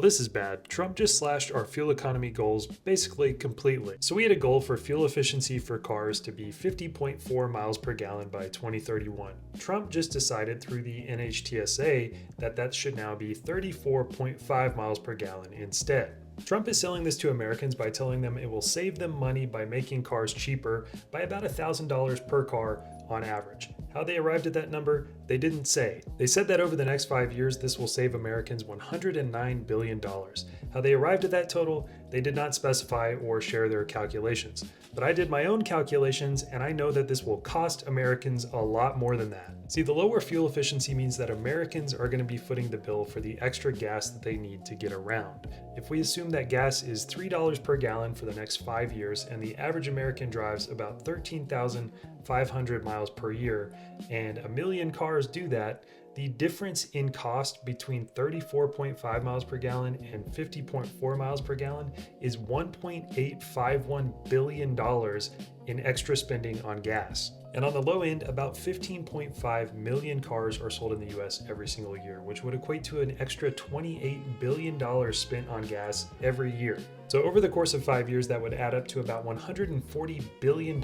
this is bad. Trump just slashed our fuel economy goals basically completely. So we had a goal for fuel efficiency for cars to be 50.4 miles per gallon by 2031. Trump just decided through the NHTSA that that should now be 34.5 miles per gallon instead. Trump is selling this to Americans by telling them it will save them money by making cars cheaper by about $1,000 per car on average. How they arrived at that number, they didn't say. They said that over the next 5 years, this will save Americans $109 billion. How they arrived at that total, they did not specify or share their calculations. But I did my own calculations, and I know that this will cost Americans a lot more than that. See, the lower fuel efficiency means that Americans are going to be footing the bill for the extra gas that they need to get around. If we assume that gas is $3 per gallon for the next 5 years, and the average American drives about 13,500 miles per year, and 1 million cars do that, the difference in cost between 34.5 miles per gallon and 50.4 miles per gallon is $1.851 billion in extra spending on gas. And on the low end, about 15.5 million cars are sold in the US every single year, which would equate to an extra $28 billion spent on gas every year. So over the course of 5 years, that would add up to about $140 billion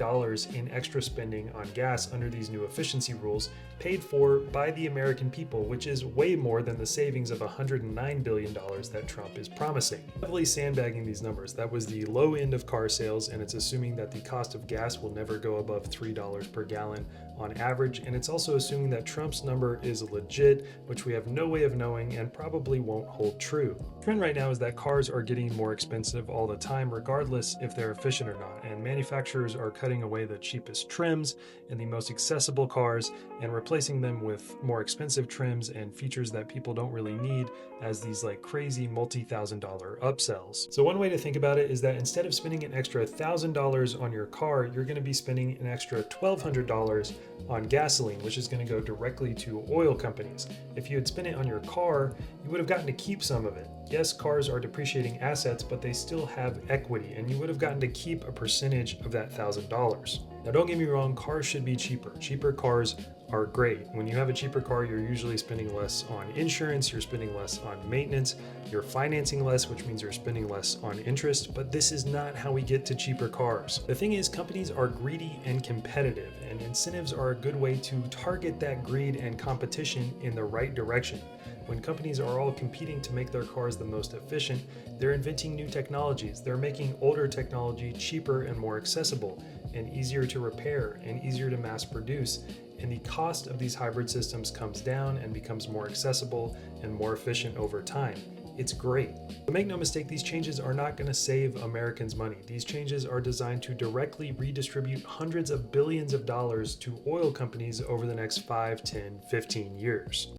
in extra spending on gas under these new efficiency rules, paid for by the American people, which is way more than the savings of $109 billion that Trump is promising. Heavily sandbagging these numbers, that was the low end of car sales, and it's assuming that the cost of gas will never go above $3 per gallon on average, and it's also assuming that Trump's number is legit, which we have no way of knowing and probably won't hold true. The trend right now is that cars are getting more expensive all the time, regardless if they're efficient or not, and manufacturers are cutting away the cheapest trims and the most accessible cars and replacing them with more expensive trims and features that people don't really need as these like crazy multi-$1,000 upsells. So one way to think about it is that instead of spending an extra $1,000 on your car, you're going to be spending an extra $1,200 on gasoline, which is going to go directly to oil companies. If you had spent it on your car, you would have gotten to keep some of it. Yes, cars are depreciating assets, but they still have equity, and you would have gotten to keep a percentage of that $1,000. Now, don't get me wrong, cars should be cheaper. Cheaper cars are great. When you have a cheaper car, you're usually spending less on insurance, you're spending less on maintenance, you're financing less, which means you're spending less on interest, but this is not how we get to cheaper cars. The thing is, companies are greedy and competitive, and incentives are a good way to target that greed and competition in the right direction. When companies are all competing to make their cars the most efficient, they're inventing new technologies. They're making older technology cheaper and more accessible, and easier to repair and easier to mass produce. And the cost of these hybrid systems comes down and becomes more accessible and more efficient over time. It's great. But make no mistake, these changes are not going to save Americans money. These changes are designed to directly redistribute hundreds of billions of dollars to oil companies over the next 5, 10, 15 years.